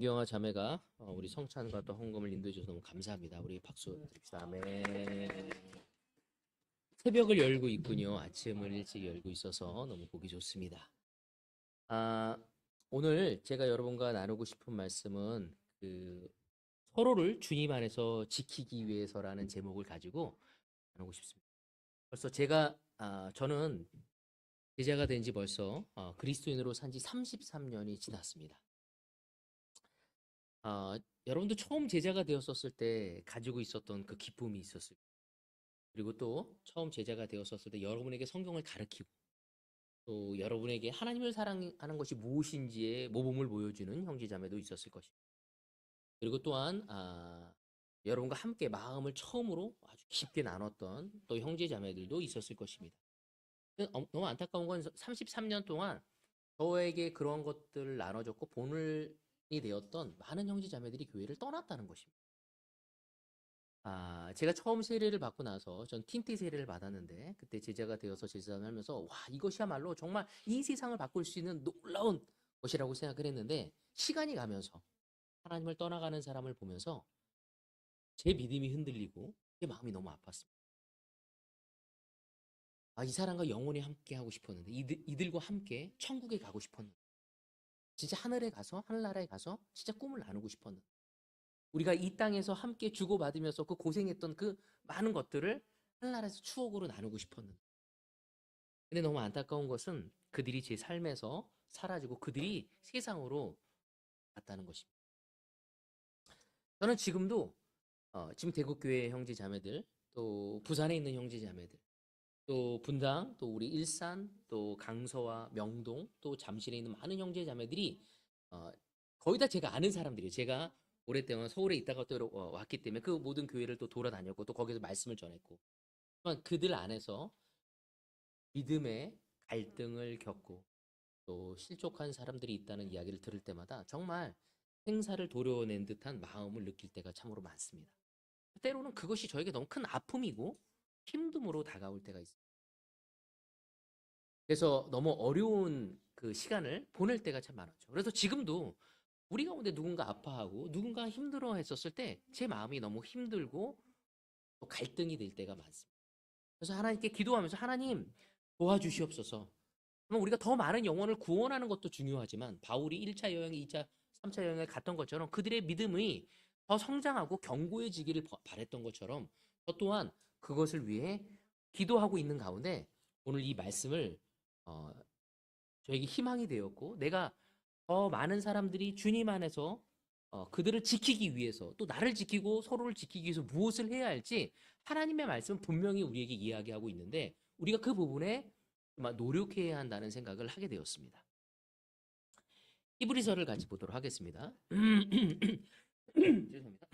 유영아 자매가 우리 성찬과 또 헌금을 인도해 주셔서 너무 감사합니다. 우리 박수 드립시다. 아멘. 새벽을 열고 있군요. 아침을 일찍 열고 있어서 너무 보기 좋습니다. 아, 오늘 제가 여러분과 나누고 싶은 말씀은 서로를 주님 안에서 지키기 위해서라는 제목을 가지고 나누고 싶습니다. 벌써 저는 제자가 된 지 벌써 그리스도인으로 산 지 33년이 지났습니다. 여러분도 처음 제자가 되었었을 때 가지고 있었던 그 기쁨이 있었을 거예요. 그리고 또 처음 제자가 되었었을 때 여러분에게 성경을 가르치고 또 여러분에게 하나님을 사랑하는 것이 무엇인지의 모범을 보여주는 형제자매도 있었을 것입니다. 그리고 또한 여러분과 함께 마음을 처음으로 아주 깊게 나눴던 또 형제자매들도 있었을 것입니다. 너무 안타까운 건 33년 동안 저에게 그런 것들을 나눠줬고 본을이 되었던 많은 형제자매들이 교회를 떠났다는 것입니다. 제가 처음 세례를 받고 나서 전 틴트 세례를 받았는데 그때 제자가 되어서 제자를 하면서 와, 이것이야말로 정말 이 세상을 바꿀 수 있는 놀라운 것이라고 생각을 했는데 시간이 가면서 하나님을 떠나가는 사람을 보면서 제 믿음이 흔들리고 제 마음이 너무 아팠습니다. 이 사람과 영원히 함께 하고 싶었는데 이들과 함께 천국에 가고 싶었는데 진짜 하늘에 가서 하늘나라에 가서 진짜 꿈을 나누고 싶었는데 우리가 이 땅에서 함께 주고받으면서 그 고생했던 그 많은 것들을 하늘나라에서 추억으로 나누고 싶었는데 근데 너무 안타까운 것은 그들이 제 삶에서 사라지고 그들이 세상으로 갔다는 것입니다. 저는 지금도 지금 대구교회 형제 자매들 또 부산에 있는 형제 자매들 또 분당 또 우리 일산 또 강서와 명동 또 잠실에 있는 많은 형제 자매들이 어, 거의 다 제가 아는 사람들이에요. 제가 오랫동안 서울에 있다가 또 왔기 때문에 그 모든 교회를 또 돌아다녔고 또 거기서 말씀을 전했고 그들 안에서 믿음의 갈등을 겪고 또 실족한 사람들이 있다는 이야기를 들을 때마다 정말 생사를 도려낸 듯한 마음을 느낄 때가 참으로 많습니다. 때로는 그것이 저에게 너무 큰 아픔이고 힘듦으로 다가올 때가 있습니다. 그래서 너무 어려운 그 시간을 보낼 때가 참 많았죠. 그래서 지금도 우리 가운데 누군가 아파하고 누군가 힘들어 했었을 때 제 마음이 너무 힘들고 또 갈등이 될 때가 많습니다. 그래서 하나님께 기도하면서 하나님 도와주시옵소서. 그럼 우리가 더 많은 영혼을 구원하는 것도 중요하지만 바울이 1차 여행, 2차, 3차 여행을 갔던 것처럼 그들의 믿음이 더 성장하고 견고해지기를 바랬던 것처럼 저 또한 그것을 위해 기도하고 있는 가운데 오늘 이 말씀을 어, 저에게 희망이 되었고 내가 더 많은 사람들이 주님 안에서 그들을 지키기 위해서 또 나를 지키고 서로를 지키기 위해서 무엇을 해야 할지 하나님의 말씀은 분명히 우리에게 이야기하고 있는데 우리가 그 부분에 정말 노력해야 한다는 생각을 하게 되었습니다. 히브리서를 같이 보도록 하겠습니다. 죄송합니다.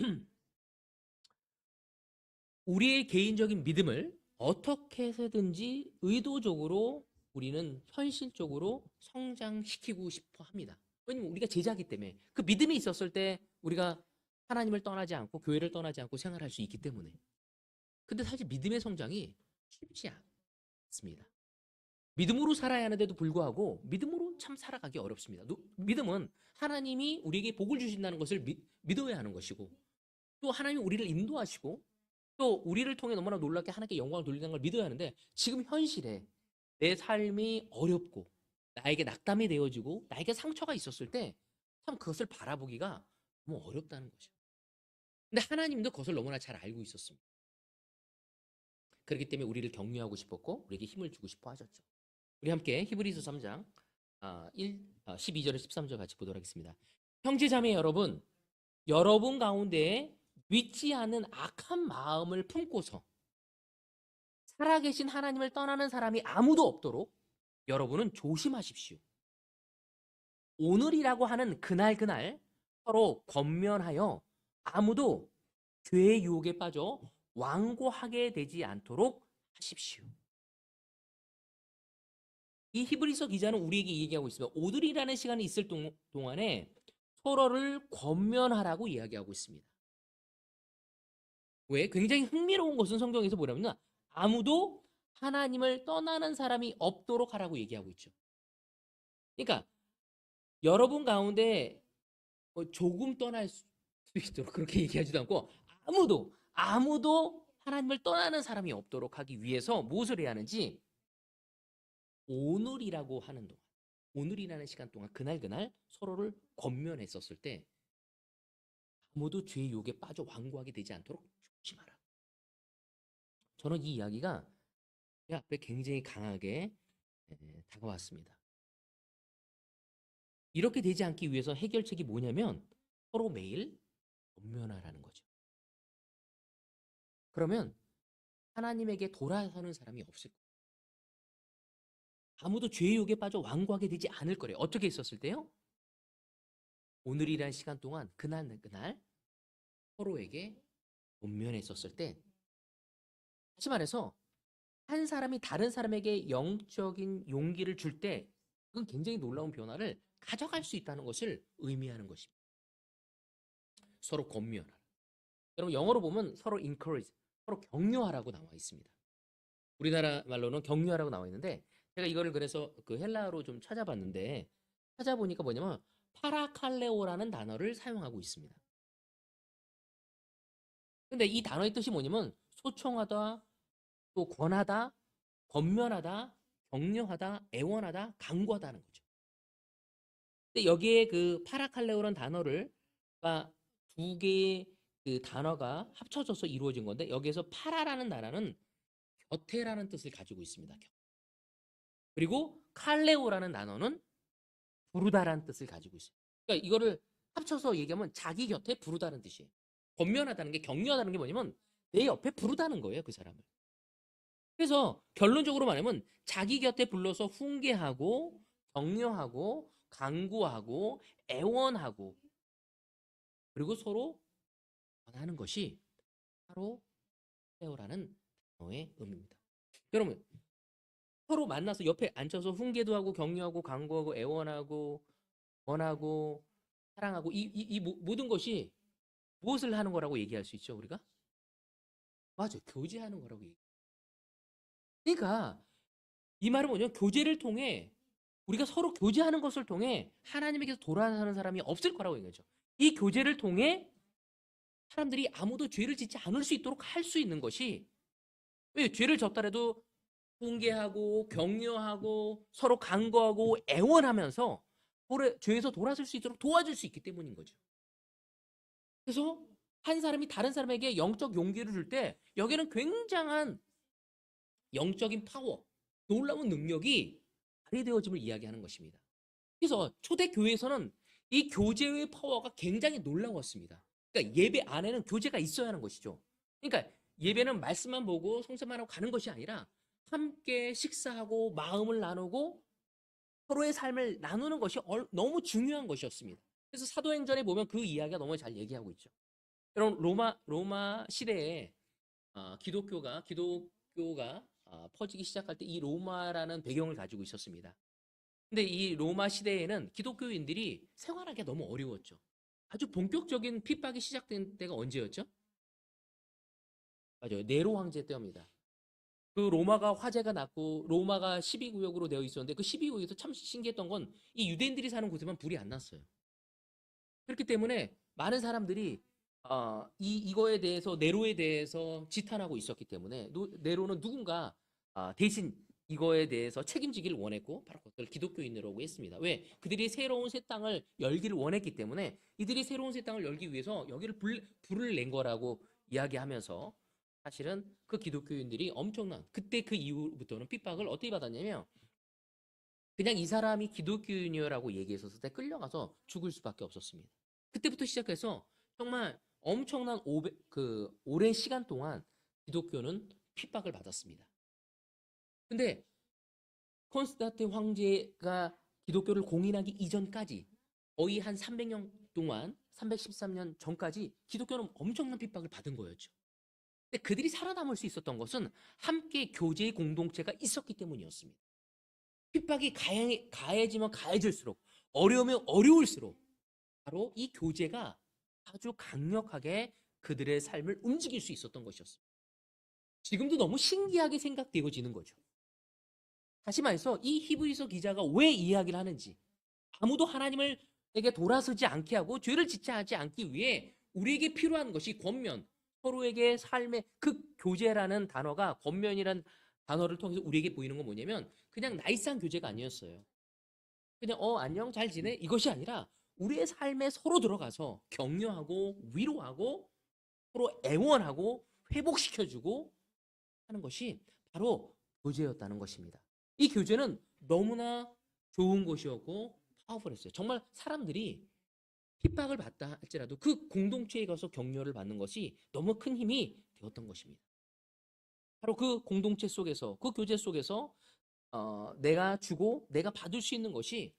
우리의 개인적인 믿음을 어떻게 해서든지 의도적으로 우리는 현실적으로 성장시키고 싶어 합니다. 왜냐면 우리가 제자기 때문에 그 믿음이 있었을 때 우리가 하나님을 떠나지 않고 교회를 떠나지 않고 생활할 수 있기 때문에. 근데 사실 믿음의 성장이 쉽지 않습니다. 믿음으로 살아야 하는데도 불구하고 믿음으로 참 살아가기 어렵습니다. 믿음은 하나님이 우리에게 복을 주신다는 것을 믿어야 하는 것이고 또 하나님이 우리를 인도하시고 또 우리를 통해 너무나 놀랍게 하나님께 영광을 돌리는 걸 믿어야 하는데 지금 현실에 내 삶이 어렵고 나에게 낙담이 되어지고 나에게 상처가 있었을 때 참 그것을 바라보기가 너무 어렵다는 거죠. 근데 하나님도 그것을 너무나 잘 알고 있었습니다. 그렇기 때문에 우리를 격려하고 싶었고 우리에게 힘을 주고 싶어 하셨죠. 우리 함께 히브리서 3장 12절에 13절 같이 보도록 하겠습니다. 형제자매 여러분, 여러분 가운데 믿지 않는 악한 마음을 품고서 살아계신 하나님을 떠나는 사람이 아무도 없도록 여러분은 조심하십시오. 오늘이라고 하는 그날 서로 권면하여 아무도 죄의 유혹에 빠져 완고하게 되지 않도록 하십시오. 이 히브리서 기자는 우리에게 얘기하고 있습니다. 오늘이라는 시간이 있을 동안에 서로를 권면하라고 이야기하고 있습니다. 왜? 굉장히 흥미로운 것은 성경에서 뭐냐면 아무도 하나님을 떠나는 사람이 없도록 하라고 얘기하고 있죠. 그러니까 여러분 가운데 조금 떠날 수 있도록 그렇게 얘기하지도 않고 아무도 하나님을 떠나는 사람이 없도록 하기 위해서 무엇을 해야 하는지 오늘이라고 하는 동안 오늘이라는 시간 동안 그날 서로를 권면했었을 때 아무도 죄의 유혹에 빠져 완고하게 되지 않도록 조심하라. 저는 이 이야기가 제 앞에 굉장히 강하게 다가왔습니다. 이렇게 되지 않기 위해서 해결책이 뭐냐면 서로 매일 권면하라는 거죠. 그러면 하나님에게 돌아서는 사람이 없을 거예요. 아무도 죄의 유혹에 빠져 완고하게 되지 않을 거래요. 어떻게 했었을 때요? 오늘이란 시간 동안 그날 서로에게 권면했었을 때, 다시 말해서 한 사람이 다른 사람에게 영적인 용기를 줄 때 그건 굉장히 놀라운 변화를 가져갈 수 있다는 것을 의미하는 것입니다. 서로 권면하라. 여러분 영어로 보면 서로 encourage, 서로 격려하라고 나와 있습니다. 우리나라 말로는 격려하라고 나와 있는데 제가 이거를 그래서 그 헬라어로 좀 찾아봤는데 찾아보니까 뭐냐면 파라칼레오라는 단어를 사용하고 있습니다. 근데 이 단어의 뜻이 뭐냐면 소청하다, 또 권하다, 권면하다, 격려하다, 애원하다, 강구하다는 거죠. 근데 여기에 그 파라칼레오라는 단어를 두 개의 그 단어가 합쳐져서 이루어진 건데 여기에서 파라라는 단어는 곁에라는 뜻을 가지고 있습니다. 그리고 칼레오라는 단어는 부르다라는 뜻을 가지고 있어요. 그러니까 이거를 합쳐서 얘기하면 자기 곁에 부르다는 뜻이에요. 권면하다는 게 격려하다는 게 뭐냐면 내 옆에 부르다는 거예요, 그 사람을. 그래서 결론적으로 말하면 자기 곁에 불러서 훈계하고 격려하고 강구하고 애원하고 그리고 서로 권하는 것이 바로 칼레오라는 단어의 의미입니다. 여러분 서로 만나서 옆에 앉혀서 훈계도 하고 격려하고 강구하고 애원하고 원하고 사랑하고 이 모든 것이 무엇을 하는 거라고 얘기할 수 있죠, 우리가? 맞아요. 교제하는 거라고 얘기해요. 그러니까 이 말은 뭐냐면 교제를 통해 우리가 서로 교제하는 것을 통해 하나님에게서 돌아서는 사람이 없을 거라고 얘기하죠. 이 교제를 통해 사람들이 아무도 죄를 짓지 않을 수 있도록 할 수 있는 것이 왜 죄를 졌더라도 훈계하고 격려하고 서로 간구하고 애원하면서 죄에서 돌아설 수 있도록 도와줄 수 있기 때문인 거죠. 그래서 한 사람이 다른 사람에게 영적 용기를 줄 때 여기는 굉장한 영적인 파워, 놀라운 능력이 발휘되어짐을 이야기하는 것입니다. 그래서 초대교회에서는 이 교제의 파워가 굉장히 놀라웠습니다. 그러니까 예배 안에는 교제가 있어야 하는 것이죠. 그러니까 예배는 말씀만 보고 성찬만 하고 가는 것이 아니라 함께 식사하고 마음을 나누고 서로의 삶을 나누는 것이 너무 중요한 것이었습니다. 그래서 사도행전에 보면 그 이야기가 너무 잘 얘기하고 있죠. 여러분 로마 시대에 기독교가 퍼지기 시작할 때 이 로마라는 배경을 가지고 있었습니다. 근데 이 로마 시대에는 기독교인들이 생활하기가 너무 어려웠죠. 아주 본격적인 핍박이 시작된 때가 언제였죠? 맞아요. 네로 황제 때입니다. 그 로마가 화재가 났고 로마가 12구역으로 되어 있었는데 그 12구역에서 참 신기했던 건 이 유대인들이 사는 곳에만 불이 안 났어요. 그렇기 때문에 많은 사람들이 이거에 대해서 네로에 대해서 지탄하고 있었기 때문에 네로는 누군가 대신 이거에 대해서 책임지기를 원했고 바로 그것을 기독교인이라고 했습니다. 왜? 그들이 새로운 새 땅을 열기를 원했기 때문에 이들이 새로운 새 땅을 열기 위해서 여기를 불을 낸 거라고 이야기하면서 사실은 그 기독교인들이 엄청난 그때 그 이후부터는 핍박을 어떻게 받았냐면 그냥 이 사람이 기독교인이라고 얘기했었을 때 끌려가서 죽을 수밖에 없었습니다. 그때부터 시작해서 정말 엄청난 오랜 시간 동안 기독교는 핍박을 받았습니다. 근데 콘스탄틴 황제가 기독교를 공인하기 이전까지 거의 한 300년 동안 313년 전까지 기독교는 엄청난 핍박을 받은 거였죠. 근데 그들이 살아남을 수 있었던 것은 함께 교제의 공동체가 있었기 때문이었습니다. 핍박이 가해지면 가해질수록 어려우면 어려울수록 바로 이 교제가 아주 강력하게 그들의 삶을 움직일 수 있었던 것이었습니다. 지금도 너무 신기하게 생각되어지는 거죠. 다시 말해서 이 히브리서 기자가 왜 이야기를 하는지 아무도 하나님을 에게 돌아서지 않게 하고 죄를 짓지 않기 위해 우리에게 필요한 것이 권면, 서로에게 삶의 그 교제라는 단어가 권면이란 단어를 통해서 우리에게 보이는 건 뭐냐면 그냥 나이스한 교제가 아니었어요. 그냥 안녕 잘 지내 이것이 아니라 우리의 삶에 서로 들어가서 격려하고 위로하고 서로 애원하고 회복시켜주고 하는 것이 바로 교제였다는 것입니다. 이 교제는 너무나 좋은 것이었고 파워풀했어요. 정말 사람들이 핍박을 받다 할지라도 그 공동체에 가서 격려를 받는 것이 너무 큰 힘이 되었던 것입니다. 바로 그 공동체 속에서 그 교제 속에서 내가 주고 내가 받을 수 있는 것이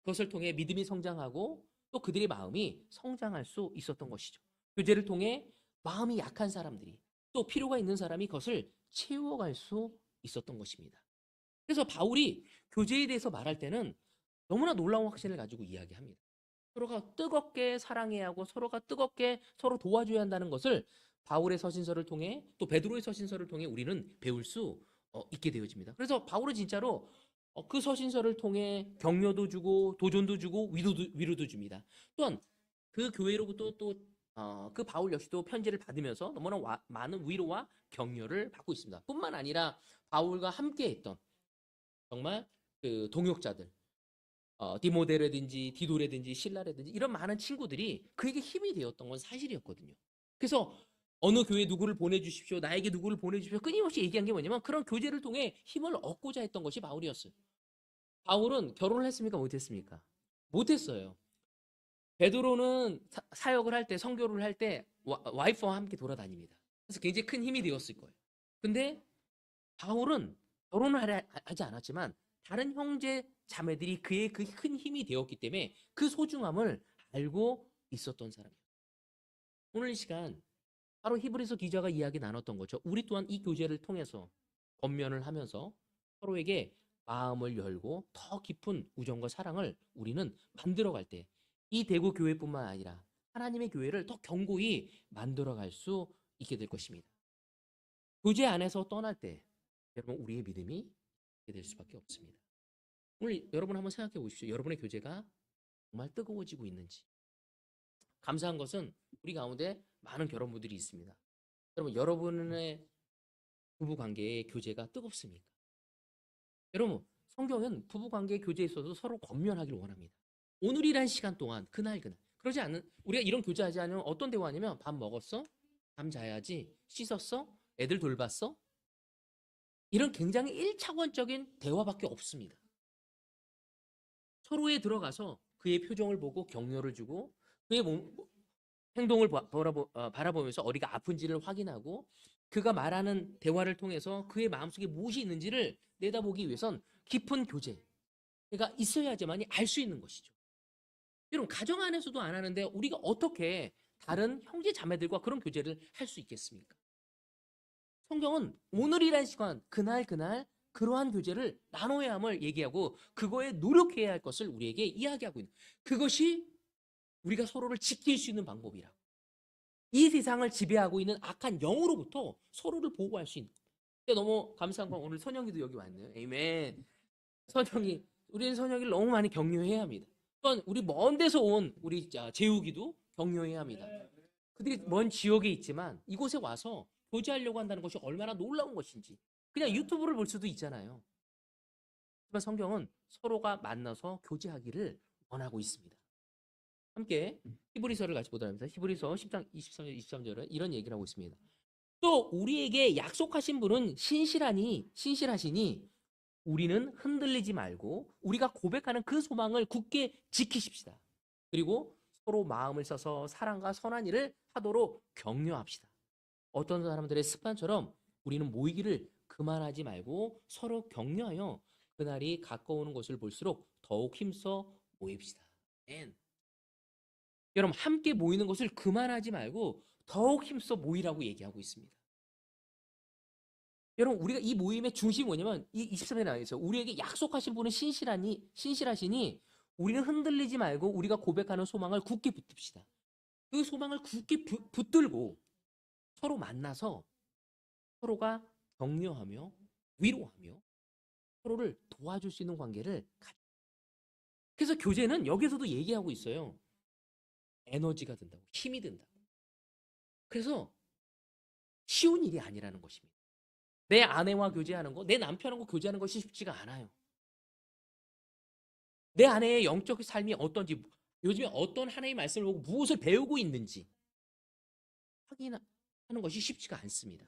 그것을 통해 믿음이 성장하고 또 그들의 마음이 성장할 수 있었던 것이죠. 교제를 통해 마음이 약한 사람들이 또 필요가 있는 사람이 그것을 채워갈 수 있었던 것입니다. 그래서 바울이 교제에 대해서 말할 때는 너무나 놀라운 확신을 가지고 이야기합니다. 서로가 뜨겁게 사랑해야 하고 서로가 뜨겁게 서로 도와줘야 한다는 것을 바울의 서신서를 통해 또 베드로의 서신서를 통해 우리는 배울 수 있게 되어집니다. 그래서 바울은 진짜로 그 서신서를 통해 격려도 주고 도전도 주고 위로도 줍니다. 또한 그 교회로부터 또 그 바울 역시도 편지를 받으면서 너무나 많은 위로와 격려를 받고 있습니다. 뿐만 아니라 바울과 함께 했던 정말 그 동역자들 디모데라든지 디도라든지 신라라든지 이런 많은 친구들이 그에게 힘이 되었던 건 사실이었거든요. 그래서 어느 교회 누구를 보내주십시오. 나에게 누구를 보내주십시오. 끊임없이 얘기한 게 뭐냐면 그런 교제를 통해 힘을 얻고자 했던 것이 바울이었어요. 바울은 결혼을 했습니까? 못했습니까? 못했어요. 베드로는 사역을 할 때, 선교를 할 때 와이프와 함께 돌아다닙니다. 그래서 굉장히 큰 힘이 되었을 거예요. 근데 바울은 결혼을 하지 않았지만 다른 형제 자매들이 그의 그 큰 힘이 되었기 때문에 그 소중함을 알고 있었던 사람이에요. 오늘 이 시간 바로 히브리서 기자가 이야기 나눴던 거죠. 우리 또한 이 교제를 통해서 권면을 하면서 서로에게 마음을 열고 더 깊은 우정과 사랑을 우리는 만들어갈 때 이 대구 교회뿐만 아니라 하나님의 교회를 더 견고히 만들어갈 수 있게 될 것입니다. 교제 안에서 떠날 때 여러분 우리의 믿음이 있게 될 수밖에 없습니다. 오늘 여러분 한번 생각해 보십시오. 여러분의 교제가 정말 뜨거워지고 있는지. 감사한 것은 우리 가운데 많은 결혼부들이 있습니다. 여러분 여러분의 부부 관계의 교제가 뜨겁습니까? 여러분 성경은 부부 관계의 교제에 있어서 서로 권면하길 원합니다. 오늘이란 시간 동안 그날 그러지 않는 우리가 이런 교제하지 않으면 어떤 대화냐면 밥 먹었어? 잠 자야지. 씻었어? 애들 돌봤어? 이런 굉장히 1차원적인 대화밖에 없습니다. 서로에 들어가서 그의 표정을 보고 격려를 주고 그의 행동을 바라보면서 어디가 아픈지를 확인하고 그가 말하는 대화를 통해서 그의 마음속에 무엇이 있는지를 내다보기 위해선 깊은 교제가 있어야지만이 알 수 있는 것이죠. 여러분 가정 안에서도 안 하는데 우리가 어떻게 다른 형제 자매들과 그런 교제를 할 수 있겠습니까? 성경은 오늘이란 시간 그날 그러한 교제를 나눠야 함을 얘기하고 그거에 노력해야 할 것을 우리에게 이야기하고 있는 그것이 우리가 서로를 지킬 수 있는 방법이라고. 이 세상을 지배하고 있는 악한 영으로부터 서로를 보호할 수 있는. 근데 너무 감사한 건 오늘 선영이도 여기 왔네요. 에이멘. 선영이 우리는 선영이를 너무 많이 격려해야 합니다. 또한 우리 먼 데서 온 우리 재욱이도 격려해야 합니다. 그들이 먼 지역에 있지만 이곳에 와서 교제하려고 한다는 것이 얼마나 놀라운 것인지 그냥 유튜브를 볼 수도 있잖아요. 하지만 성경은 서로가 만나서 교제하기를 원하고 있습니다. 함께 히브리서를 같이 보도록 합니다. 히브리서 10장 23절 23절은 이런 얘기를 하고 있습니다. 또 우리에게 약속하신 분은 신실하시니 우리는 흔들리지 말고 우리가 고백하는 그 소망을 굳게 지키십시다. 그리고 서로 마음을 써서 사랑과 선한 일을 하도록 격려합시다. 어떤 사람들의 습관처럼 우리는 모이기를 그만하지 말고 서로 격려하여 그날이 가까우는 것을 볼수록 더욱 힘써 모입시다. 여러분 함께 모이는 것을 그만하지 말고 더욱 힘써 모이라고 얘기하고 있습니다. 여러분 우리가 이 모임의 중심이 뭐냐면 이 23절에 나와 있어요. 우리에게 약속하신 분은 신실하시니 우리는 흔들리지 말고 우리가 고백하는 소망을 굳게 붙듭시다. 그 소망을 굳게 붙들고 서로 만나서 서로가 격려하며 위로하며 서로를 도와줄 수 있는 관계를 그래서 교제는 여기서도 얘기하고 있어요. 에너지가 든다고, 힘이 든다고. 그래서 쉬운 일이 아니라는 것입니다. 내 아내와 교제하는 거, 내 남편하고 교제하는 것이 쉽지가 않아요. 내 아내의 영적 삶이 어떤지, 요즘에 어떤 하나님의 말씀을 보고 무엇을 배우고 있는지 확인하는 것이 쉽지가 않습니다.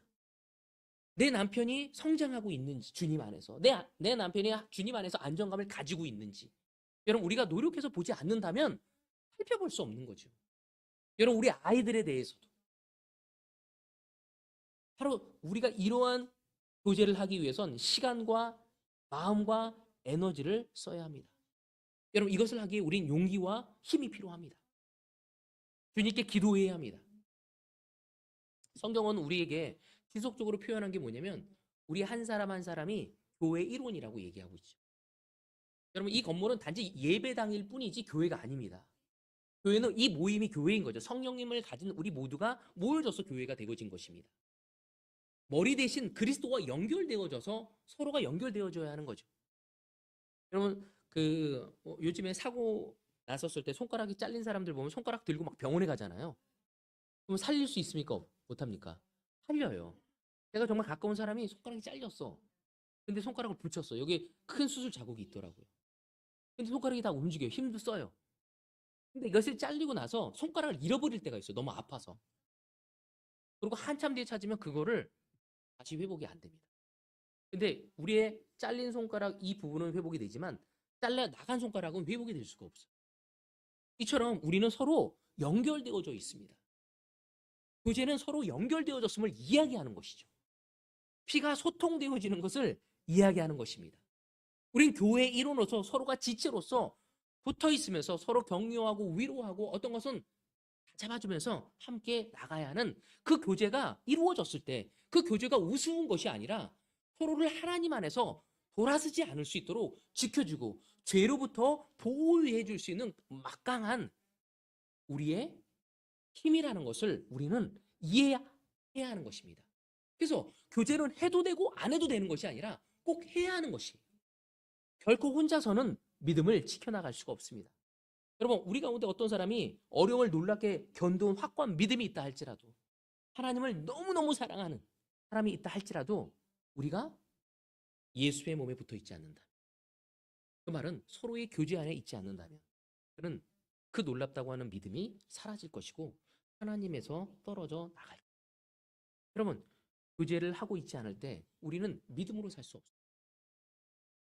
내 남편이 성장하고 있는지, 주님 안에서. 내 남편이 주님 안에서 안정감을 가지고 있는지. 여러분, 우리가 노력해서 보지 않는다면 살펴볼 수 없는 거죠. 여러분, 우리 아이들에 대해서도. 바로 우리가 이러한 교제를 하기 위해선 시간과 마음과 에너지를 써야 합니다. 여러분, 이것을 하기에 우린 용기와 힘이 필요합니다. 주님께 기도해야 합니다. 성경은 우리에게 지속적으로 표현한 게 뭐냐면 우리 한 사람 한 사람이 교회 일원이라고 얘기하고 있죠. 여러분, 이 건물은 단지 예배당일 뿐이지 교회가 아닙니다. 교회는 이 모임이 교회인 거죠. 성령님을 가진 우리 모두가 모여져서 교회가 되어진 것입니다. 머리 대신 그리스도와 연결되어져서 서로가 연결되어져야 하는 거죠. 여러분, 요즘에 사고 났었을 때 손가락이 잘린 사람들 보면 손가락 들고 막 병원에 가잖아요. 그럼 살릴 수 있습니까? 못합니까? 살려요. 제가 정말 가까운 사람이 손가락이 잘렸어. 근데 손가락을 붙였어. 여기 큰 수술 자국이 있더라고요. 근데 손가락이 다 움직여요. 힘도 써요. 근데 이것을 잘리고 나서 손가락을 잃어버릴 때가 있어요. 너무 아파서. 그리고 한참 뒤에 찾으면 그거를 다시 회복이 안 됩니다. 근데 우리의 잘린 손가락 이 부분은 회복이 되지만 잘려 나간 손가락은 회복이 될 수가 없어요. 이처럼 우리는 서로 연결되어져 있습니다. 교제는 서로 연결되어졌음을 이야기하는 것이죠. 피가 소통되어지는 것을 이야기하는 것입니다. 우린 교회의 일원으로서 서로가 지체로서 붙어 있으면서 서로 격려하고 위로하고 어떤 것은 잡아주면서 함께 나가야 하는 그 교제가 이루어졌을 때 그 교제가 우스운 것이 아니라 서로를 하나님 안에서 돌아서지 않을 수 있도록 지켜주고 죄로부터 보호해 줄 수 있는 막강한 우리의 힘이라는 것을 우리는 이해해야 하는 것입니다. 그래서 교제는 해도 되고 안 해도 되는 것이 아니라 꼭 해야 하는 것이에요. 결코 혼자서는 믿음을 지켜나갈 수가 없습니다. 여러분, 우리 가운데 어떤 사람이 어려움을 놀랍게 견뎌온 확고한 믿음이 있다 할지라도 하나님을 너무너무 사랑하는 사람이 있다 할지라도 우리가 예수의 몸에 붙어 있지 않는다. 그 말은 서로의 교제 안에 있지 않는다면 그는 그 놀랍다고 하는 믿음이 사라질 것이고 하나님에서 떨어져 나갈 것입니다. 여러분, 교제를 하고 있지 않을 때 우리는 믿음으로 살 수 없어요.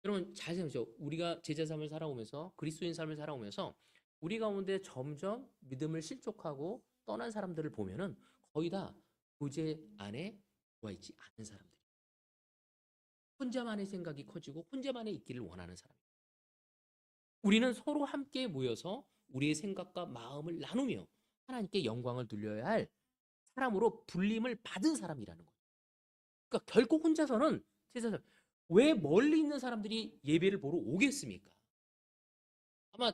여러분, 잘 생각하죠. 우리가 제자 삶을 살아오면서 그리스도인 삶을 살아오면서 우리 가운데 점점 믿음을 실족하고 떠난 사람들을 보면은 거의 다 교제 안에 들어와 있지 않은 사람들. 혼자만의 생각이 커지고 혼자만의 있기를 원하는 사람. 우리는 서로 함께 모여서 우리의 생각과 마음을 나누며 하나님께 영광을 돌려야 할 사람으로 불림을 받은 사람이라는 거예요. 그러니까 결코 혼자서는 세상에 왜 멀리 있는 사람들이 예배를 보러 오겠습니까? 아마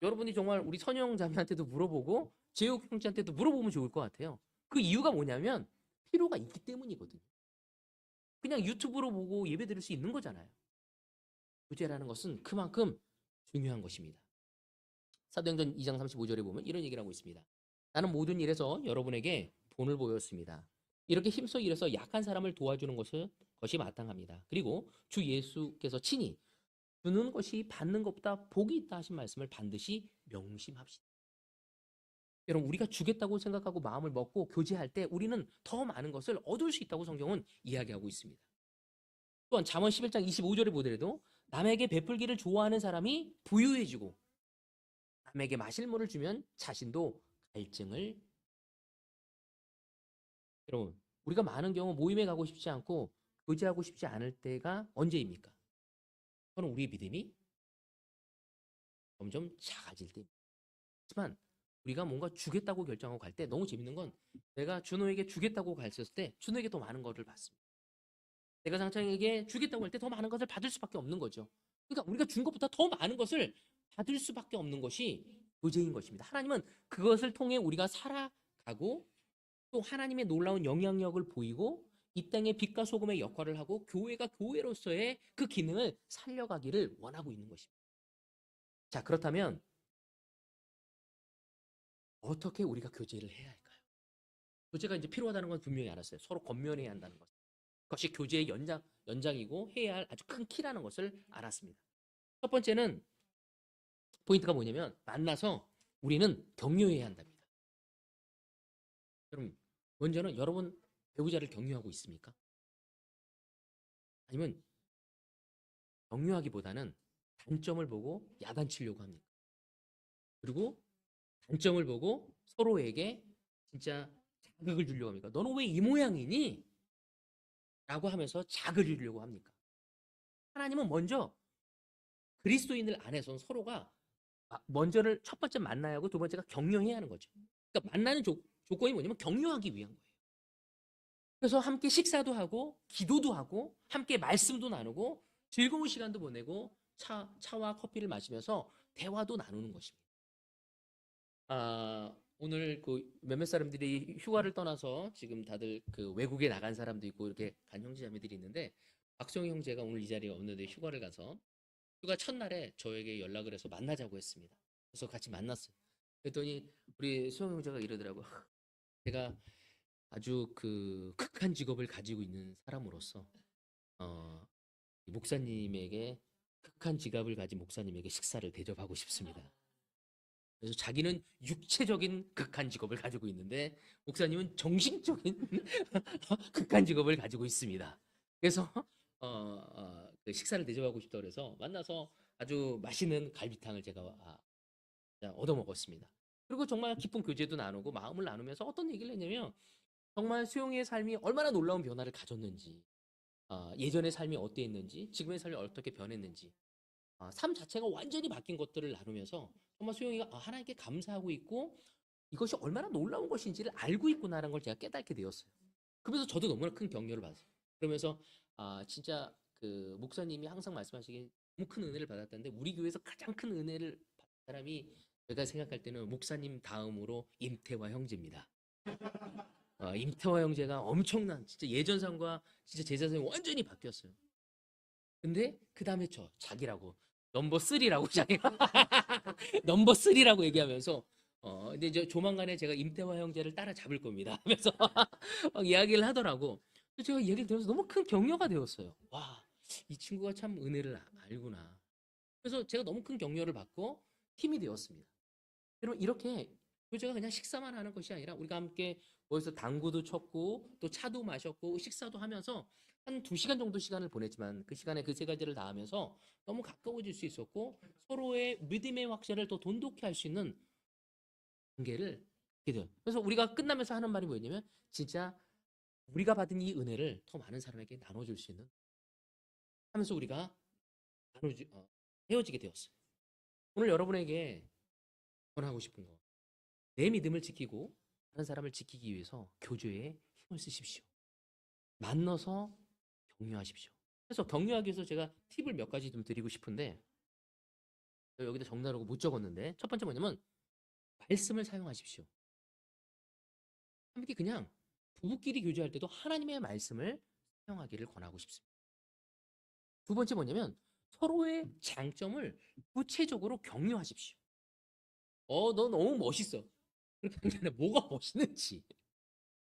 여러분이 정말 우리 선영 자매한테도 물어보고 재욱 형제한테도 물어보면 좋을 것 같아요. 그 이유가 뭐냐면 필요가 있기 때문이거든요. 그냥 유튜브로 보고 예배 드릴 수 있는 거잖아요. 교제라는 것은 그만큼 중요한 것입니다. 사도행전 2장 35절에 보면 이런 얘기를 하고 있습니다. 나는 모든 일에서 여러분에게 본을 보였습니다. 이렇게 힘써 일해서 약한 사람을 도와주는 것이 마땅합니다. 그리고 주 예수께서 친히 주는 것이 받는 것보다 복이 있다 하신 말씀을 반드시 명심합시다. 여러분, 우리가 주겠다고 생각하고 마음을 먹고 교제할 때 우리는 더 많은 것을 얻을 수 있다고 성경은 이야기하고 있습니다. 또한 잠언 11장 25절에 보더라도 남에게 베풀기를 좋아하는 사람이 부유해지고 남에게 마실 물을 주면 자신도 갈증을. 여러분, 우리가 많은 경우 모임에 가고 싶지 않고 교제하고 싶지 않을 때가 언제입니까? 그건 우리의 믿음이 점점 작아질 때입니다. 하지만 우리가 뭔가 주겠다고 결정하고 갈 때 너무 재밌는 건 내가 준호에게 주겠다고 갔을 때 준호에게 더 많은 것을 받습니다. 내가 장창에게 주겠다고 할 때 더 많은 것을 받을 수밖에 없는 거죠. 그러니까 우리가 준 것보다 더 많은 것을 받을 수밖에 없는 것이 교제인 것입니다. 하나님은 그것을 통해 우리가 살아가고 또 하나님의 놀라운 영향력을 보이고 이 땅의 빛과 소금의 역할을 하고 교회가 교회로서의 그 기능을 살려가기를 원하고 있는 것입니다. 자, 그렇다면 어떻게 우리가 교제를 해야 할까요? 교제가 이제 필요하다는 건 분명히 알았어요. 서로 권면해야 한다는 것. 그것이 교제의 연장이고 해야 할 아주 큰 키라는 것을 알았습니다. 첫 번째는 포인트가 뭐냐면 만나서 우리는 격려해야 한답니다. 여러분, 먼저는 여러분 배우자를 격려하고 있습니까? 아니면 격려하기보다는 단점을 보고 야단치려고 합니까? 그리고 단점을 보고 서로에게 진짜 자극을 주려고 합니까? 너는 왜 이 모양이니? 라고 하면서 자극을 주려고 합니까? 하나님은 먼저 그리스도인들 안에서는 서로가 먼저를 첫 번째 만나야 하고 두 번째가 격려해야 하는 거죠. 그러니까 만나는 조건이 뭐냐면 격려하기 위한 거예요. 그래서 함께 식사도 하고 기도도 하고 함께 말씀도 나누고 즐거운 시간도 보내고 차와 커피를 마시면서 대화도 나누는 것입니다. 오늘 그 몇몇 사람들이 휴가를 떠나서 지금 다들 그 외국에 나간 사람도 있고 이렇게 간 형제자매들이 있는데 박수영 형제가 오늘 이 자리에 없는데 휴가를 가서 휴가 첫날에 저에게 연락을 해서 만나자고 했습니다. 그래서 같이 만났어요. 그랬더니 우리 수영 형제가 이러더라고. 제가 아주 그 극한 직업을 가지고 있는 사람으로서 어, 목사님에게 극한 직업을 가진 목사님에게 식사를 대접하고 싶습니다. 그래서 자기는 육체적인 극한 직업을 가지고 있는데 목사님은 정신적인 극한 직업을 가지고 있습니다. 그래서 그 식사를 대접하고 싶다 그래서 만나서 아주 맛있는 갈비탕을 제가 얻어 먹었습니다. 그리고 정말 기쁜 교제도 나누고 마음을 나누면서 어떤 얘기를 했냐면 정말 수용의 삶이 얼마나 놀라운 변화를 가졌는지, 예전의 삶이 어땠는지, 지금의 삶이 어떻게 변했는지, 삶 자체가 완전히 바뀐 것들을 나누면서 정말 수용이가 하나님께 감사하고 있고 이것이 얼마나 놀라운 것인지를 알고 있구나라는 걸 제가 깨닫게 되었어요. 그러면서 저도 너무나 큰 격려를 받았어요. 그러면서 진짜 그 목사님이 항상 말씀하시기에 너무 큰 은혜를 받았다는데 우리 교회에서 가장 큰 은혜를 받은 사람이 제가 생각할 때는 목사님 다음으로 임태화 형제입니다. 임태화 형제가 엄청난 진짜 예전상과 진짜 제자성이 완전히 바뀌었어요. 근데 그 다음에 자기라고 넘버 3라고 자기가 넘버 3라고 얘기하면서 근데 이제 조만간에 제가 임태화 형제를 따라잡을 겁니다 하면서 막 이야기를 하더라고. 그래서 제가 얘기를 들으면서 너무 큰 격려가 되었어요. 와, 이 친구가 참 은혜를 알구나. 그래서 제가 너무 큰 격려를 받고 힘이 되었습니다. 여러분 이렇게 교제가 그냥 식사만 하는 것이 아니라 우리가 함께 모여서 당구도 쳤고 또 차도 마셨고 식사도 하면서 한 2시간 정도 시간을 보냈지만 그 시간에 그 세 가지를 다 하면서 너무 가까워질 수 있었고 서로의 믿음의 확신을 더 돈독히 할 수 있는 관계를 갖게 돼요. 그래서 우리가 끝나면서 하는 말이 뭐였냐면 진짜 우리가 받은 이 은혜를 더 많은 사람에게 나눠줄 수 있는 하면서 우리가 헤어지게 되었어요. 오늘 여러분에게 전하고 싶은 거 내 믿음을 지키고 다른 사람을 지키기 위해서 교제에 힘을 쓰십시오. 만나서 격려하십시오. 그래서 격려하기 위해서 제가 팁을 몇 가지 좀 드리고 싶은데 여기다 적나라고 못 적었는데 첫 번째 뭐냐면 말씀을 사용하십시오. 함께 그냥 부부끼리 교제할 때도 하나님의 말씀을 사용하기를 권하고 싶습니다. 두 번째 뭐냐면 서로의 장점을 구체적으로 격려하십시오. 너 너무 멋있어. 그렇게 하는 게 아니라 뭐가 멋있는지,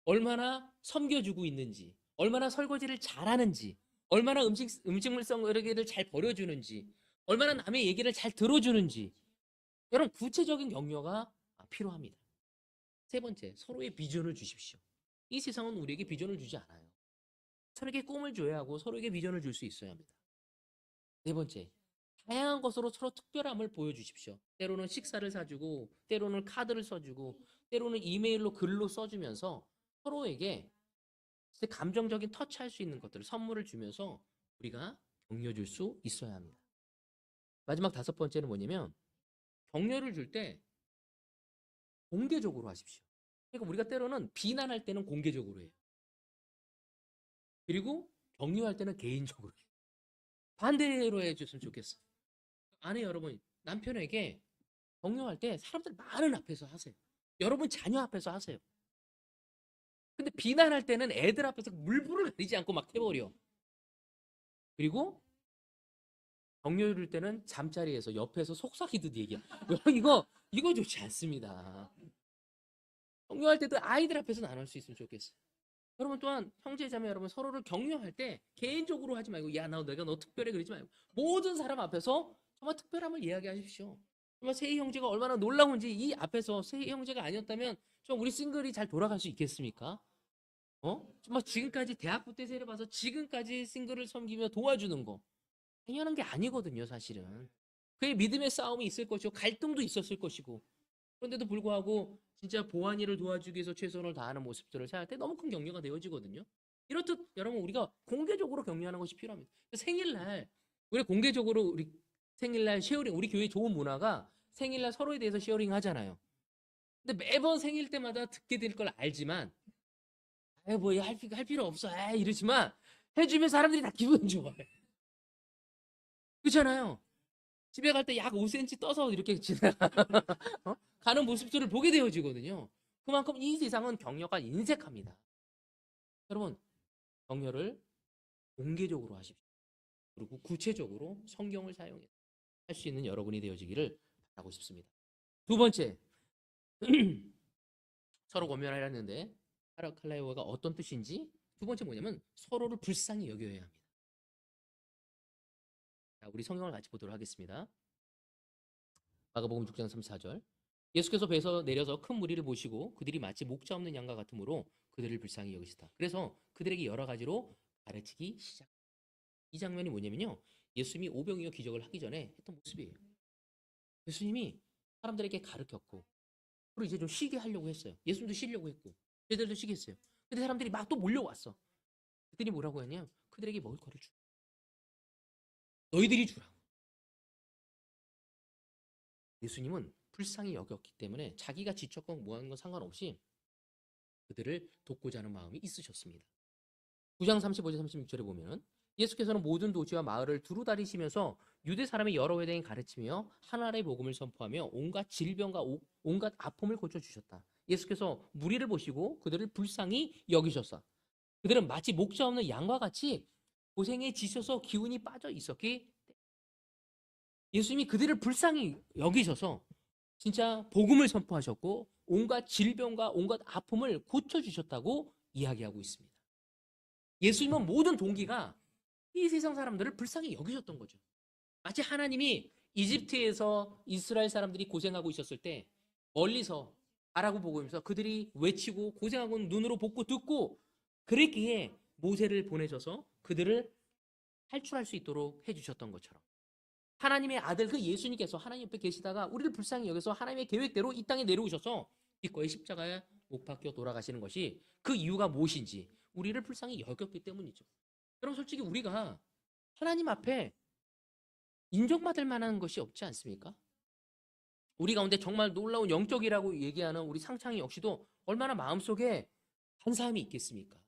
얼마나 섬겨주고 있는지, 얼마나 설거지를 잘하는지, 얼마나 음식물성 쓰레기를 잘 버려주는지, 얼마나 남의 얘기를 잘 들어주는지, 이런 구체적인 격려가 필요합니다. 세 번째, 서로의 비전을 주십시오. 이 세상은 우리에게 비전을 주지 않아요. 서로에게 꿈을 줘야 하고 서로에게 비전을 줄 수 있어야 합니다. 네 번째, 다양한 것으로 서로 특별함을 보여주십시오. 때로는 식사를 사주고, 때로는 카드를 써주고, 때로는 이메일로 글로 써주면서 서로에게 감정적인 터치할 수 있는 것들을 선물을 주면서 우리가 격려줄 수 있어야 합니다. 마지막 다섯 번째는 뭐냐면 격려를 줄 때 공개적으로 하십시오. 그러니까 우리가 때로는 비난할 때는 공개적으로 해요. 그리고 격려할 때는 개인적으로 해요. 반대로 해줬으면 좋겠어요. 아내 여러분, 남편에게 격려할 때 사람들 많은 앞에서 하세요. 여러분 자녀 앞에서 하세요. 근데 비난할 때는 애들 앞에서 물불을 가리지 않고 막 해버려. 그리고 격려 이룰 때는 잠자리에서 옆에서 속삭이듯 얘기야. 이거 좋지 않습니다. 격려할 때도 아이들 앞에서는 안 할 수 있으면 좋겠어요. 여러분 또한 형제자매 여러분 서로를 격려할 때 개인적으로 하지 말고 야 내가 너 특별해 그러지 말고 모든 사람 앞에서 정말 특별함을 이야기하십시오. 정말 세희 형제가 얼마나 놀라운지 이 앞에서 세희 형제가 아니었다면 좀 우리 싱글이 잘 돌아갈 수 있겠습니까? 정말 지금까지 대학부 때 세례 봐서 지금까지 싱글을 섬기며 도와주는 거 당연한 게 아니거든요, 사실은. 그의 믿음의 싸움이 있을 것이고 갈등도 있었을 것이고 그런데도 불구하고 진짜 보안이를 도와주기 위해서 최선을 다하는 모습들을 생각할 때 너무 큰 격려가 되어지거든요. 이렇듯 여러분 우리가 공개적으로 격려하는 것이 필요합니다. 생일날 우리 공개적으로 우리 생일날 쉐어링 우리 교회 좋은 문화가 생일날 서로에 대해서 쉐어링 하잖아요. 근데 매번 생일 때마다 듣게 될 걸 알지만 할 필요 없어 이러지만 해주면 사람들이 다 기분 좋아해. 그렇잖아요. 집에 갈 때 약 5cm 떠서 이렇게 지나가 가는 모습들을 보게 되어지거든요. 그만큼 이 세상은 격려가 인색합니다. 여러분 격려를 공개적으로 하십시오. 그리고 구체적으로 성경을 사용해 할 수 있는 여러분이 되어지기를 바라고 싶습니다. 두 번째 서로 권면하려 했는데 파라칼라이오가 어떤 뜻인지 두 번째 뭐냐면 서로를 불쌍히 여겨야 합니다. 자, 우리 성경을 같이 보도록 하겠습니다. 마가복음 6장 34절 예수께서 배에서 내려서 큰 무리를 보시고 그들이 마치 목자 없는 양과 같으므로 그들을 불쌍히 여기시다. 그래서 그들에게 여러 가지로 가르치기 시작. 이 장면이 뭐냐면요. 예수님이 오병이어 기적을 하기 전에 했던 모습이에요. 예수님이 사람들에게 가르쳤고 그리고 이제 좀 쉬게 하려고 했어요. 예수님도 쉬려고 했고 제자들도 쉬게 했어요. 근데 사람들이 막 또 몰려왔어. 그들이 뭐라고 했냐면 그들에게 먹을 거를 주. 너희들이 주라. 예수님은 불쌍히 여겼기 때문에 자기가 지쳤건 뭐하는 건 상관없이 그들을 돕고자 하는 마음이 있으셨습니다. 9장 35절 36절에 보면 예수께서는 모든 도시와 마을을 두루 다니시면서 유대 사람의 여러 회당에 가르치며 하나님의 복음을 선포하며 온갖 질병과 온갖 아픔을 고쳐주셨다. 예수께서 무리를 보시고 그들을 불쌍히 여기셨어. 그들은 마치 목자 없는 양과 같이 고생에 지쳐서 기운이 빠져 있었기 예수님이 그들을 불쌍히 여기셔서 진짜 복음을 선포하셨고 온갖 질병과 온갖 아픔을 고쳐주셨다고 이야기하고 있습니다. 예수님은 모든 동기가 이 세상 사람들을 불쌍히 여기셨던 거죠. 마치 하나님이 이집트에서 이스라엘 사람들이 고생하고 있었을 때 멀리서 바라고 보고 있면서 그들이 외치고 고생하고 눈으로 보고 듣고 그랬기에 모세를 보내셔서 그들을 탈출할 수 있도록 해주셨던 것처럼 하나님의 아들 그 예수님께서 하나님 옆에 계시다가 우리를 불쌍히 여겨서 하나님의 계획대로 이 땅에 내려오셔서 기꺼이 십자가에 못 박혀 돌아가시는 것이 그 이유가 무엇인지 우리를 불쌍히 여겼기 때문이죠. 여러분 솔직히 우리가 하나님 앞에 인정받을 만한 것이 없지 않습니까? 우리 가운데 정말 놀라운 영적이라고 얘기하는 우리 상창이 역시도 얼마나 마음속에 한사함이 있겠습니까?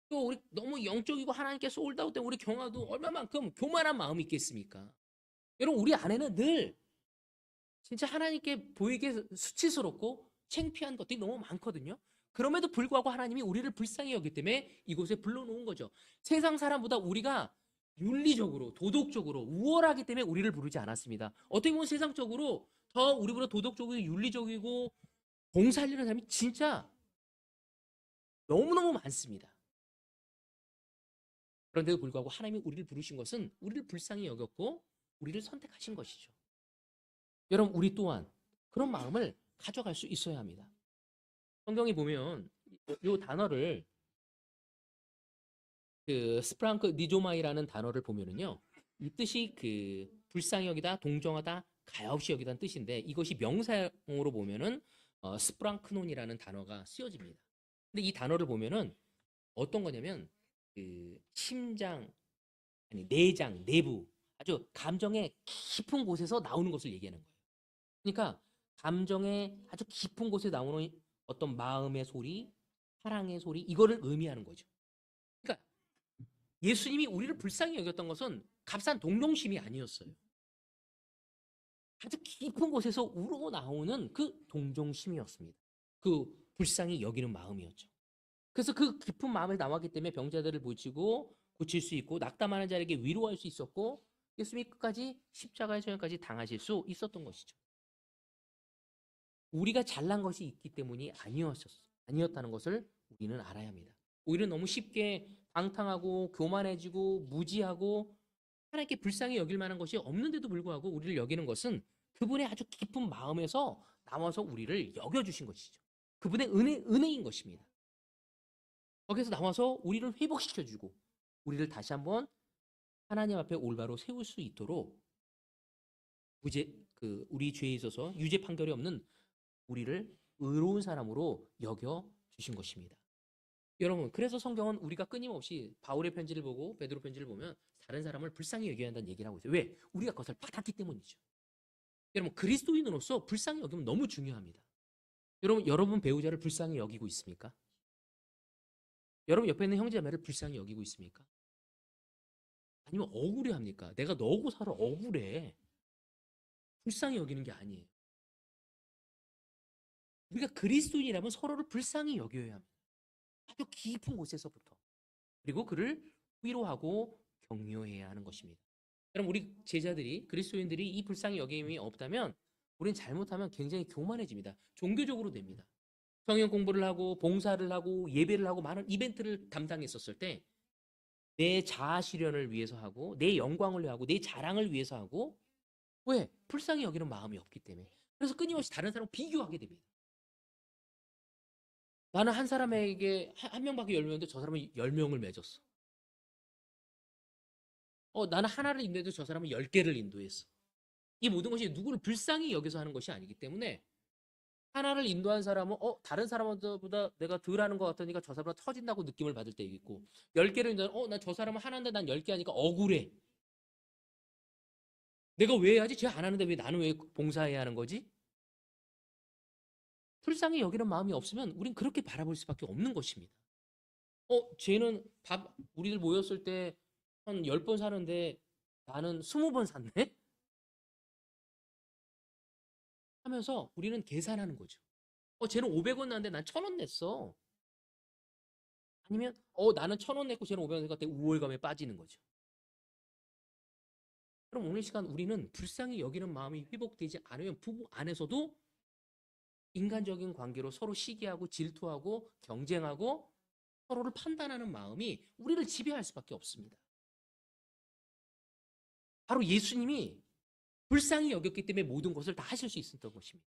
또 우리 너무 영적이고 하나님께 소울다운 우리 경화도 얼마만큼 교만한 마음이 있겠습니까? 여러분 우리 안에는 늘 진짜 하나님께 보이게 수치스럽고 창피한 것들이 너무 많거든요. 그럼에도 불구하고 하나님이 우리를 불쌍히 여기기 때문에 이곳에 불러놓은 거죠. 세상 사람보다 우리가 윤리적으로 도덕적으로 우월하기 때문에 우리를 부르지 않았습니다. 어떻게 보면 세상적으로 더 우리보다 도덕적이고 윤리적이고 봉사하려는 사람이 진짜 너무너무 많습니다. 그런데도 불구하고 하나님이 우리를 부르신 것은 우리를 불쌍히 여겼고 우리를 선택하신 것이죠. 여러분 우리 또한 그런 마음을 가져갈 수 있어야 합니다. 성경에 보면 이 단어를 그 스프랑크 니조마이라는 단어를 보면은요. 이 뜻이 그 불쌍히 여기다, 동정하다, 가엾이 여기다는 뜻인데 이것이 명사형으로 보면은 스프랑크논이라는 단어가 쓰여집니다. 근데 이 단어를 보면은 어떤 거냐면 그 심장 아니 내장, 내부 아주 감정의 깊은 곳에서 나오는 것을 얘기하는 거예요. 그러니까 감정의 아주 깊은 곳에 나오는 어떤 마음의 소리, 사랑의 소리 이거를 의미하는 거죠. 그러니까 예수님이 우리를 불쌍히 여겼던 것은 값싼 동정심이 아니었어요. 아주 깊은 곳에서 우러나오는 그 동정심이었습니다. 그 불쌍히 여기는 마음이었죠. 그래서 그 깊은 마음에 나왔기 때문에 병자들을 고치고 고칠 수 있고 낙담하는 자에게 위로할 수 있었고 예수님이 끝까지 십자가의 저형까지 당하실 수 있었던 것이죠. 우리가 잘난 것이 있기 때문이 아니었다는 것을 우리는 알아야 합니다. 오히려 너무 쉽게 방탕하고 교만해지고 무지하고 하나님께 불쌍히 여길 만한 것이 없는데도 불구하고 우리를 여기는 것은 그분의 아주 깊은 마음에서 나와서 우리를 여겨주신 것이죠. 그분의 은혜인 것입니다. 거기서 나와서 우리를 회복시켜주고 우리를 다시 한번 하나님 앞에 올바로 세울 수 있도록 우리 죄에 있어서 유죄 판결이 없는 우리를 의로운 사람으로 여겨 주신 것입니다. 여러분, 그래서 성경은 우리가 끊임없이 바울의 편지를 보고 베드로 편지를 보면 다른 사람을 불쌍히 여겨야 한다는 얘기를 하고 있어요. 왜? 우리가 그것을 받았기 때문이죠. 여러분, 그리스도인으로서 불쌍히 여기면 너무 중요합니다. 여러분 배우자를 불쌍히 여기고 있습니까? 여러분 옆에 있는 형제자매를 불쌍히 여기고 있습니까? 아니면 억울해합니까? 내가 너하고 살아 억울해. 불쌍히 여기는 게 아니에요. 우리가 그리스도인이라면 서로를 불쌍히 여겨야 합니다. 아주 깊은 곳에서부터. 그리고 그를 위로하고 격려해야 하는 것입니다. 여러분 우리 제자들이 그리스도인들이 이 불쌍히 여김이 없다면 우리는 잘못하면 굉장히 교만해집니다. 종교적으로 됩니다. 성경 공부를 하고 봉사를 하고 예배를 하고 많은 이벤트를 담당했었을 때 내 자아 실현을 위해서 하고 내 영광을 위해 하고 내 자랑을 위해서 하고 왜? 불쌍히 여기는 마음이 없기 때문에. 그래서 끊임없이 다른 사람과 비교하게 됩니다. 나는 한 사람에게 한 명밖에 10명인데 저 사람은 10명을 맺었어. 나는 하나를 인도해도 저 사람은 10개를 인도했어. 이 모든 것이 누구를 불쌍히 여겨서 하는 것이 아니기 때문에 하나를 인도한 사람은 다른 사람보다 내가 덜 하는 것 같으니까 저 사람은 터진다고 느낌을 받을 때 있고 10개를 인도하면 나 저 사람은 하나인데 난 10개 하니까 억울해. 내가 왜 해야지? 쟤 안 하는데 왜 나는 왜 봉사해야 하는 거지? 불쌍히 여기는 마음이 없으면 우린 그렇게 바라볼 수밖에 없는 것입니다. 쟤는 우리들 모였을 때 한 10번 사는데 나는 20번 샀네? 하면서 우리는 계산하는 거죠. 쟤는 500원 냈는데 난 1,000원 냈어. 아니면 나는 1,000원 냈고 쟤는 500원 냈을 때 우월감에 빠지는 거죠. 그럼 오늘 시간 우리는 불쌍히 여기는 마음이 회복되지 않으면 부부 안에서도 인간적인 관계로 서로 시기하고 질투하고 경쟁하고 서로를 판단하는 마음이 우리를 지배할 수밖에 없습니다. 바로 예수님이 불쌍히 여겼기 때문에 모든 것을 다 하실 수 있었던 것입니다.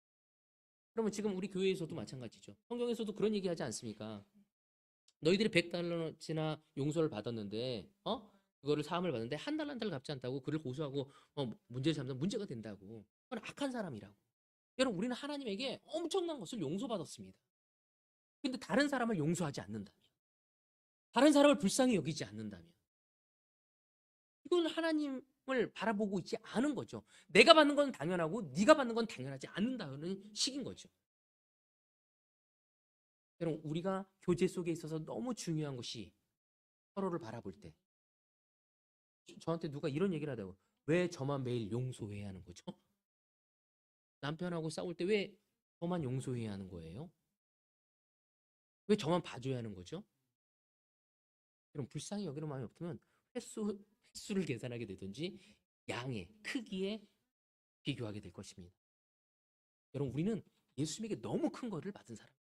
그러면 지금 우리 교회에서도 마찬가지죠. 성경에서도 그런 얘기 하지 않습니까? 너희들이 100달러나 용서를 받았는데 그거를 사함을 받는데 한 달란트를 갚지 않다고 그를 고소하고 문제를 삼으면 문제가 된다고. 그건 악한 사람이라고. 여러분 우리는 하나님에게 엄청난 것을 용서받았습니다. 근데 다른 사람을 용서하지 않는다면, 다른 사람을 불쌍히 여기지 않는다면 이건 하나님을 바라보고 있지 않은 거죠. 내가 받는 건 당연하고 네가 받는 건 당연하지 않는다는 식인 거죠. 여러분 우리가 교제 속에 있어서 너무 중요한 것이 서로를 바라볼 때 저한테 누가 이런 얘기를 하더라고요. 왜 저만 매일 용서해야 하는 거죠? 남편하고 싸울 때 왜 저만 용서해야 하는 거예요? 왜 저만 봐줘야 하는 거죠? 그럼 불쌍히 여기는 마음이 없으면 횟수를 계산하게 되든지 양의 크기에 비교하게 될 것입니다. 여러분 우리는 예수님에게 너무 큰 거를 받은 사람.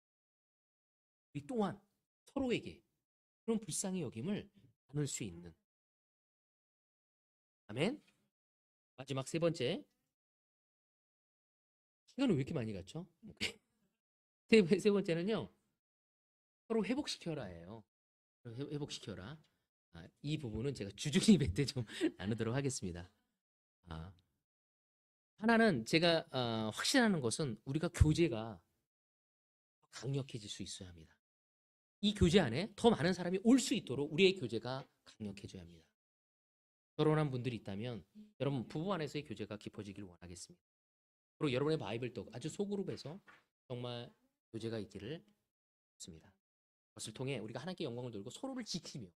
우리 또한 서로에게 그런 불쌍히 여김을 나눌 수 있는. 아멘. 마지막 세 번째. 시간은 왜 이렇게 많이 갔죠? 세 번째는요. 서로 회복시켜라예요. 회복시켜라. 이 부분은 제가 주중립 때 좀 나누도록 하겠습니다. 하나는 제가 확신하는 것은 우리가 교제가 강력해질 수 있어야 합니다. 이 교제 안에 더 많은 사람이 올 수 있도록 우리의 교제가 강력해져야 합니다. 결혼한 분들이 있다면 여러분 부부 안에서의 교제가 깊어지길 원하겠습니다. 그리고 여러분의 바이블도 아주 소그룹에서 정말 교제가 있기를 바랍니다. 그것을 통해 우리가 하나님께 영광을 돌리고 서로를 지키며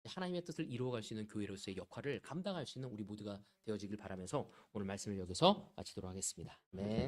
하나님의 뜻을 이루어갈 수 있는 교회로서의 역할을 감당할 수 있는 우리 모두가 되어지길 바라면서 오늘 말씀을 여기서 마치도록 하겠습니다. 네.